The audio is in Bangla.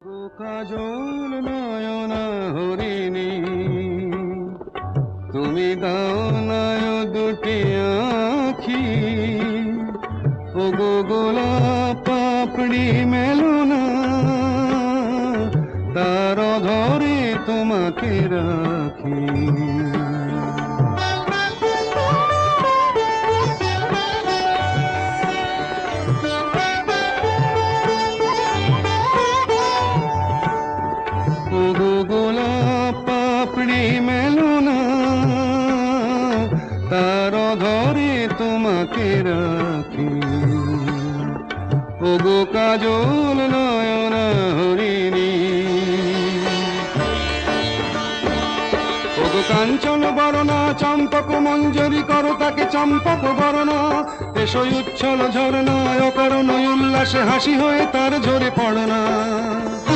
গো কাজল নয়না হরিণী, তুমি দাও নায় দুটি আখি। ও গো গোলাপ পাপড়ি মেলো না, তার ধরে তোমাকে রাখি। ও গো গোলাপ পাপড়ি মেলো না, তার ধরে তোমাকে রাখি। ও গো কাজল নয়না হরিণী, ও গো কাঞ্চন বরণা চম্পক মঞ্জরি করো তাকে চম্পক বরণা। এসই উচ্ছল ঝরনা অকারণ উল্লাসে হাসি হয়ে তার ঝরে পড়না।